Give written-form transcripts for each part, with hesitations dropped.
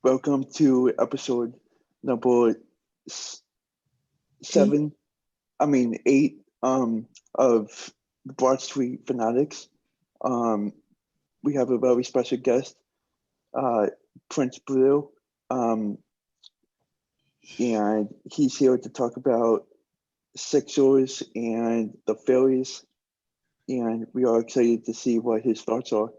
Welcome to episode number 7, 8 of the Broad Street Phanatics. We have a very special guest, Prince Blue, and he's here to talk about Sixers and the Phillies, and we are excited to see what his thoughts are.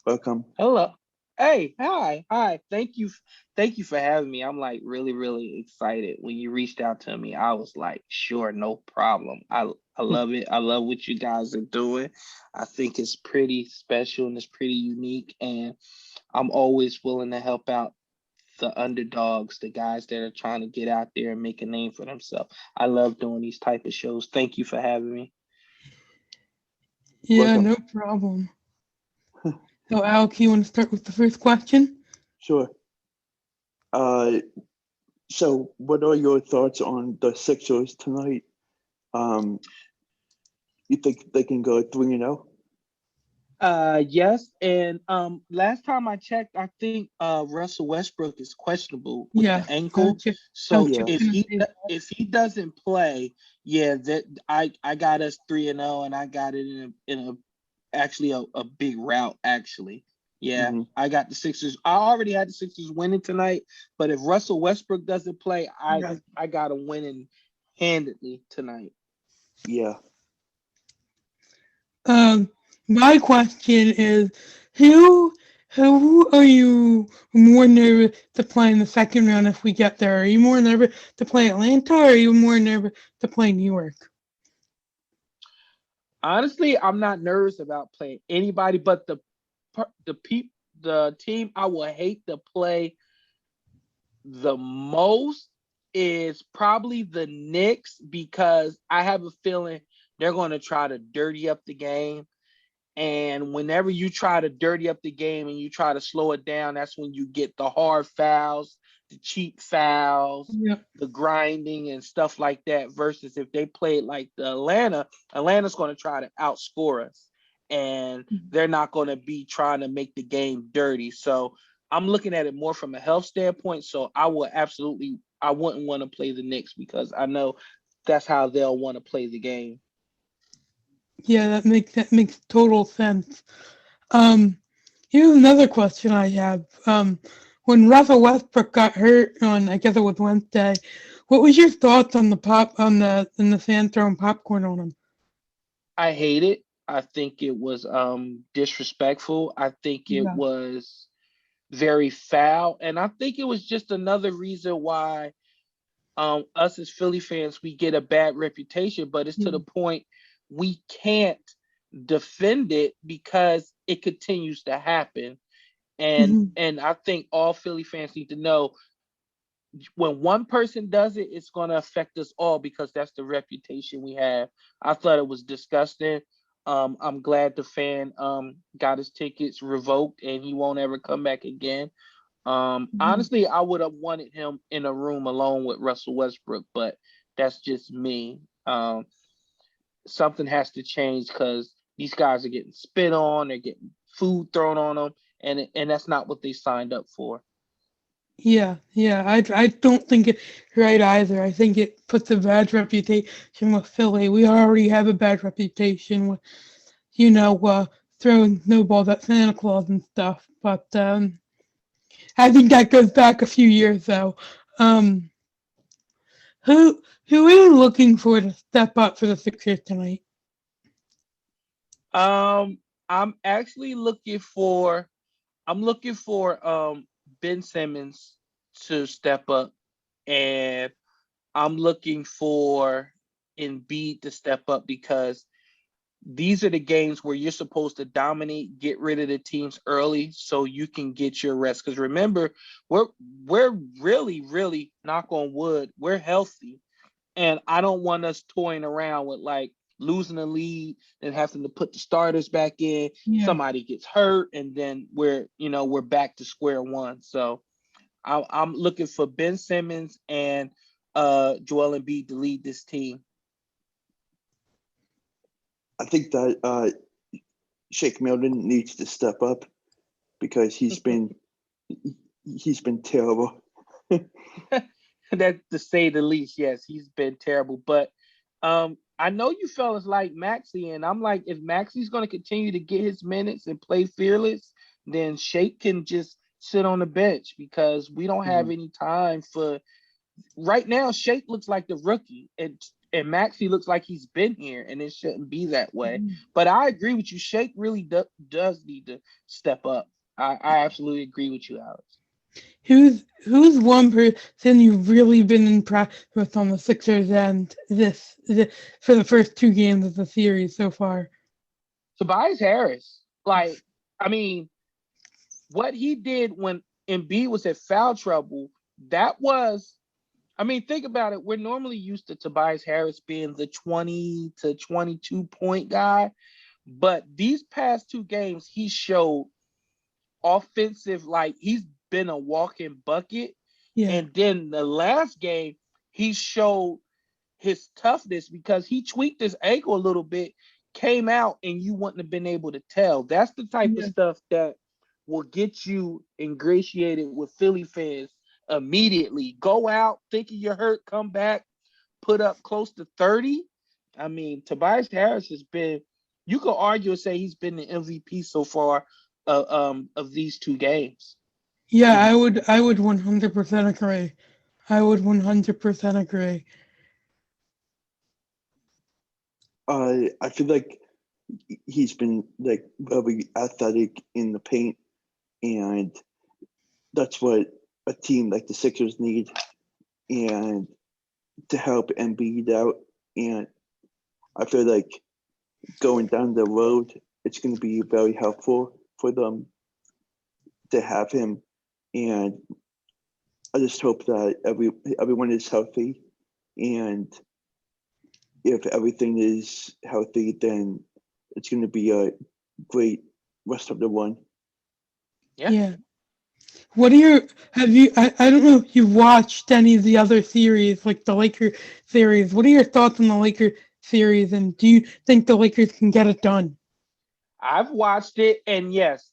Welcome. Hello. Hey, hi. Thank you for having me. I'm like really excited. When you reached out to me, I was like, sure, no problem. I love it. I love what you guys are doing. I think it's pretty special and it's pretty unique. And I'm always willing to help out the underdogs, the guys that are trying to get out there and make a name for themselves. I love doing these type of shows. Thank you for having me. Yeah, Welcome. no problem. So, Alex, you want to start with the first question? Sure. So what are your thoughts on the Sixers tonight? You think they can go 3-0? Yes, and last time I checked, I think Russell Westbrook is questionable with the Yes, ankle. I was So Yeah. just if gonna he say that. if he doesn't play, yeah, that I got us 3-0, and I got it in a actually a big route actually. Yeah, Hmm. I got the Sixers. I already had the Sixers winning tonight, but if Russell Westbrook doesn't play, I Right. I got them winning handedly tonight. Yeah. My question is, who who are you more nervous to play in the second round if we get there? Are you more nervous to play Atlanta, or are you more nervous to play New York? Honestly, I'm not nervous about playing anybody, but the team I would hate to play the most is probably the Knicks because I have a feeling they're going to try to dirty up the game. And whenever you try to dirty up the game and you try to slow it down, that's when you get the hard fouls, the cheap fouls, Yeah. the grinding and stuff like that. Versus if they played like Atlanta's going to try to outscore us, and they're not going to be trying to make the game dirty. So I'm looking at it more from a health standpoint. So I wouldn't want to play the Knicks because I know that's how they'll want to play the game. Yeah, that makes total sense. Um, Here's another question I have. When Russell Westbrook got hurt on, I guess it was Wednesday, what was your thoughts on the pop on the in the fan throwing popcorn on him? I hate it. I think it was disrespectful. I think it Yeah. was very foul. And I think it was just another reason why us as Philly fans we get a bad reputation, but it's to the Yeah. point we can't defend it because it continues to happen. And Hmm. and I think all Philly fans need to know when one person does it, it's going to affect us all because that's the reputation we have. I thought it was disgusting. I'm glad the fan got his tickets revoked and he won't ever come back again. Honestly, I would have wanted him in a room alone with Russell Westbrook, but that's just me. Something has to change because these guys are getting spit on, they're getting food thrown on them, and that's not what they signed up for. Yeah. I don't think it's right either. I think it puts a bad reputation with Philly. We already have a bad reputation with, you know, throwing snowballs at Santa Claus and stuff. But I think that goes back a few years though. Um, who are you looking for to step up for the Sixers tonight? Um, I'm actually looking for Ben Simmons to step up, and I'm looking for Embiid to step up because these are the games where you're supposed to dominate, get rid of the teams early so you can get your rest. Because remember, we're we're really knock on wood, we're healthy, and I don't want us toying around with like losing the lead and having to put the starters back in. Yeah. Somebody gets hurt, and then we're back to square one. So I'm looking for Ben Simmons and Joel Embiid to lead this team. I think that Shake Milton needs to step up. because he's been terrible. That to say the least. Yes, he's been terrible. But I know you fellas like Maxey, and I'm like, if Maxey's going to continue to get his minutes and play fearless, then Shake can just sit on the bench because we don't have any time for. Right now, Shake looks like the rookie, and Maxey looks like he's been here, and it shouldn't be that way. But I agree with you. Shake really does need to step up. I absolutely agree with you, Alex. Who's one person you've really been impressed with on the Sixers end this for the first 2 games of the series so far? Tobias Harris. Like, I mean, what he did when Embiid was at foul trouble, that was, I mean, think about it. We're normally used to Tobias Harris being the 20 to 22 point guy, but these past 2 games, he showed offensive, like he's been a walking bucket. Yeah. And then the last game, he showed his toughness because he tweaked his ankle a little bit, came out, and you wouldn't have been able to tell. That's the type of stuff that will get you ingratiated with Philly fans immediately. Go out thinking you're hurt, come back, put up close to 30. I mean, Tobias Harris has been, you could argue and say he's been the MVP so far of these 2 games. Yeah, I would 100% agree. I would 100% agree. I feel like he's been like very athletic in the paint, and that's what a team like the Sixers need, and to help Embiid out. And I feel like going down the road, it's going to be very helpful for them to have him. And I just hope that everyone is healthy, and if everything is healthy, then it's going to be a great rest of the run. Yeah. What are your, I don't know if you've watched any of the other series, like the Lakers series. What are your thoughts on the Lakers series, and do you think the Lakers can get it done? I've watched it, and yes,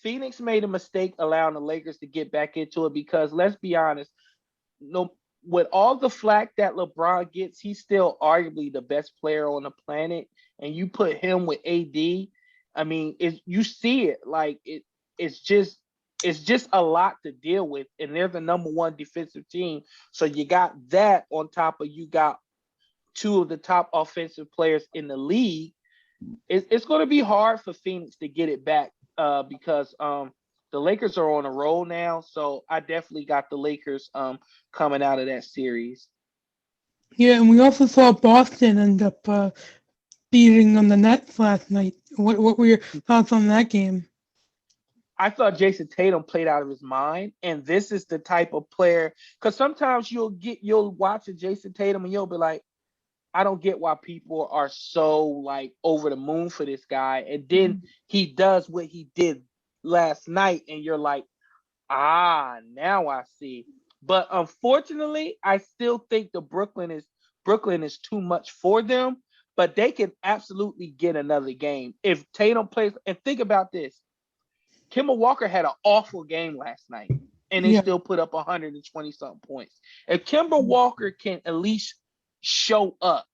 Phoenix made a mistake allowing the Lakers to get back into it because let's be honest, with all the flack that LeBron gets, he's still arguably the best player on the planet. And you put him with AD, I mean, you see it like it's just a lot to deal with. And they're the number 1 defensive team, so you got that on top of you got 2 of the top offensive players in the league. It's going to be hard for Phoenix to get it back because the Lakers are on a roll now. So I definitely got the Lakers coming out of that series. Yeah, and we also saw Boston end up beating on the Nets last night. What were your thoughts on that game? I thought Jason Tatum played out of his mind, and this is the type of player, because sometimes you'll watch a Jason Tatum and you'll be like, I don't get why people are so like over the moon for this guy. And then he does what he did last night, and you're like, now I see. But unfortunately, I still think the Brooklyn is too much for them, but they can absolutely get another game. If Tatum plays, and think about this, Kemba Walker had an awful game last night, and they still put up 120 something points. If Kemba Walker can at least show up,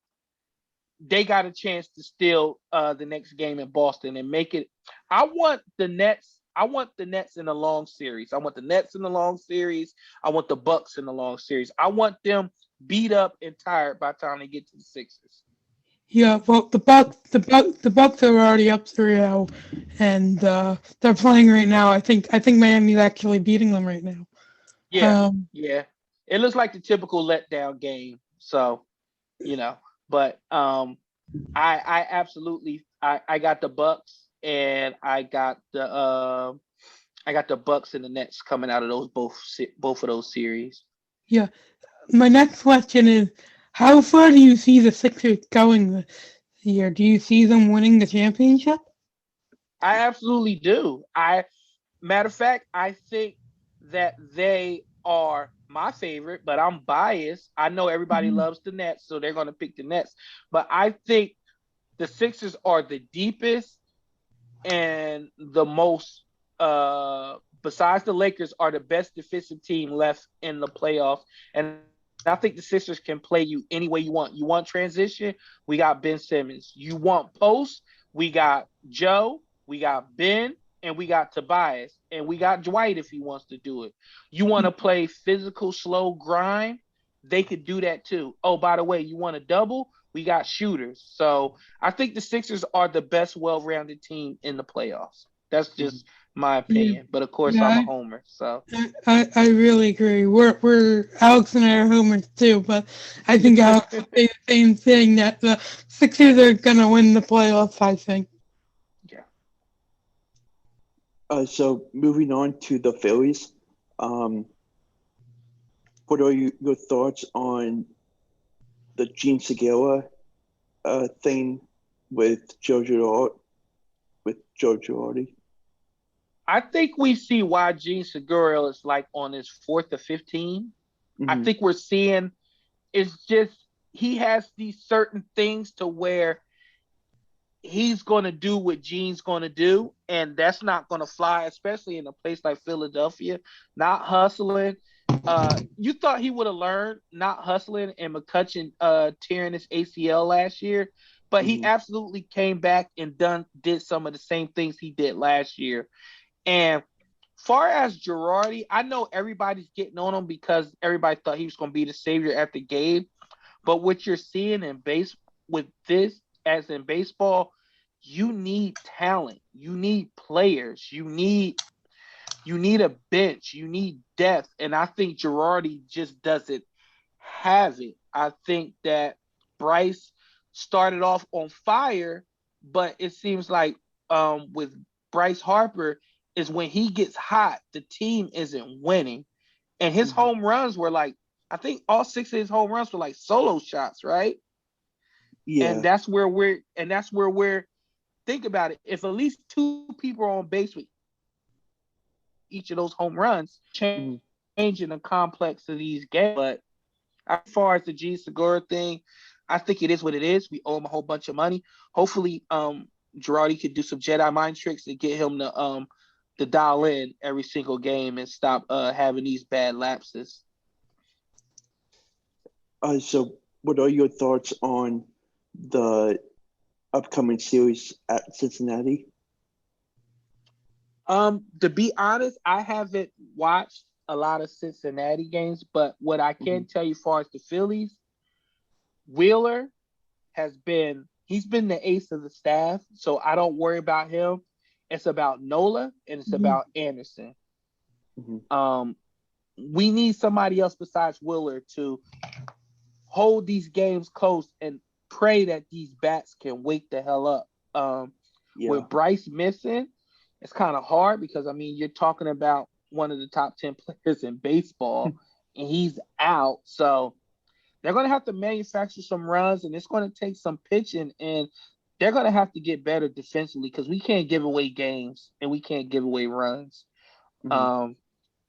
they got a chance to steal the next game in Boston and make it. I want the Nets in a long series. I want the Nets in the long series. I want the Bucks in the long series. I want them beat up and tired by the time they get to the Sixers. Yeah, well, the Bucks are already up 3-0, and they're playing right now. I think Miami's actually beating them right now. Yeah, it looks like the typical letdown game. So, but I absolutely I got the Bucks, and I got the Bucks and the Nets coming out of those both of those series. Yeah, my next question is, how far do you see the Sixers going this year? Do you see them winning the championship? I absolutely do. Matter of fact, I think that they are my favorite, but I'm biased. I know everybody loves the Nets, so they're going to pick the Nets. But I think the Sixers are the deepest and the most besides the Lakers, are the best defensive team left in the playoffs. And I think the Sixers can play you any way you want. You want transition? We got Ben Simmons. You want post? We got Joe. We got Ben. And we got Tobias. And we got Dwight if he wants to do it. You want to play physical, slow grind? They could do that too. Oh, by the way, you want a double? We got shooters. So I think the Sixers are the best well-rounded team in the playoffs. That's just my opinion. But of course, I'm a Yeah, homer. So I really agree. We're Alex and I are homers too, but I think Alex would say the same thing that the Sixers are gonna win the playoffs. I think. yeah. So moving on to the Phillies, um, what are your thoughts on the Gene Segura thing with Joe Girardi? I think we see why Gene Segura is like on his 4th or 15. I think we're seeing it's just he has these certain things to where he's going to do what Gene's going to do, and that's not going to fly, especially in a place like Philadelphia. Not hustling. You thought he would have learned not hustling and McCutchen tearing his ACL last year, but he absolutely came back and did some of the same things he did last year. And far as Girardi, I know everybody's getting on him because everybody thought he was going to be the savior at the game. But what you're seeing in base with this, as in baseball, you need talent, you need players, you need a bench, you need depth, and I think Girardi just doesn't have it. I think that Bryce started off on fire, but it seems like with Bryce Harper is when he gets hot, the team isn't winning, and his home runs were like I think all 6 of his home runs were like solo shots, right? Yeah. And that's where we're think about it. If at least 2 people are on base with each of those home runs, changing the complex of these games. But as far as the G Segura thing, I think it is what it is. We owe him a whole bunch of money. Hopefully, Girardi could do some Jedi mind tricks to get him to dial in every single game and stop having these bad lapses. So what are your thoughts on the upcoming series at Cincinnati? To be honest, I haven't watched a lot of Cincinnati games, but what I can tell you as far as the Phillies, Wheeler he's been the ace of the staff, so I don't worry about him. It's about Nola and it's about Anderson. We need somebody else besides Wheeler to hold these games close and pray that these bats can wake the hell up. With Bryce missing, it's kind of hard because, I mean, you're talking about one of the top 10 players in baseball and he's out. So they're going to have to manufacture some runs and it's going to take some pitching and they're going to have to get better defensively because we can't give away games and we can't give away runs. But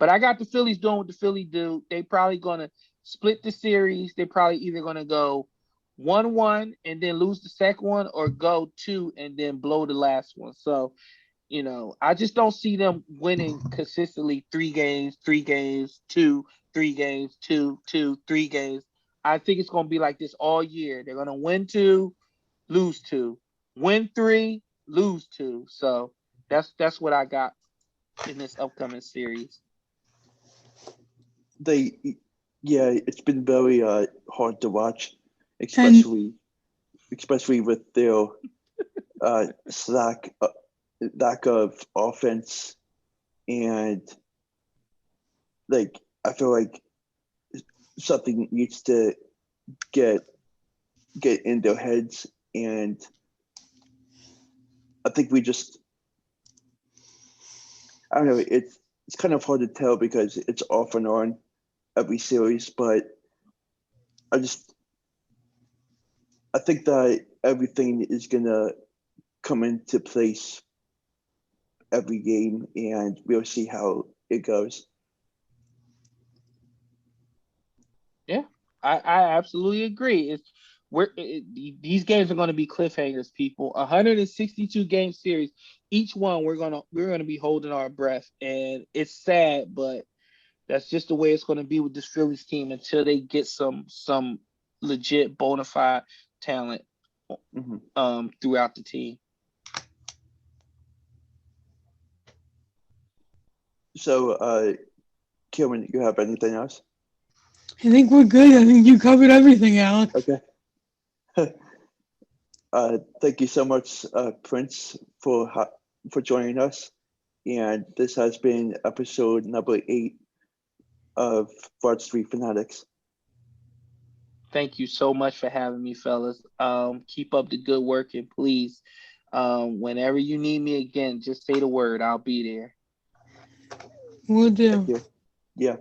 I got the Phillies doing what the Phillies do. They probably going to split the series. They're probably either going to go 1-1 and then lose the second one or go 2 and then blow the last one. So, I just don't see them winning consistently 3 games, 3 games, 2, 3 games, 2, 2, 3 games. I think it's going to be like this all year. They're going to win 2, lose 2, win 3, lose 2. So that's what I got in this upcoming series. It's been very hard to watch, especially with their lack of offense, and I feel like something needs to get in their heads, and I think I don't know, it's kind of hard to tell because it's off and on every series, but I think that everything is gonna come into place every game, and we'll see how it goes. Yeah, I absolutely agree. These games are going to be cliffhangers, people. 162 game series. each one we're gonna be holding our breath, and it's sad, but that's just the way it's gonna be with this Phillies team until they get some legit bona fide talent throughout the team. So, Cameron, you have anything else? I think we're good. I think you covered everything, Alex. Okay. Thank you so much, Prince, for joining us. And this has been episode number 8 of Broad Street Fanatics. Thank you so much for having me, fellas. Keep up the good work, and please, whenever you need me again, just say the word. I'll be there. We'll do. Thank you. Yeah.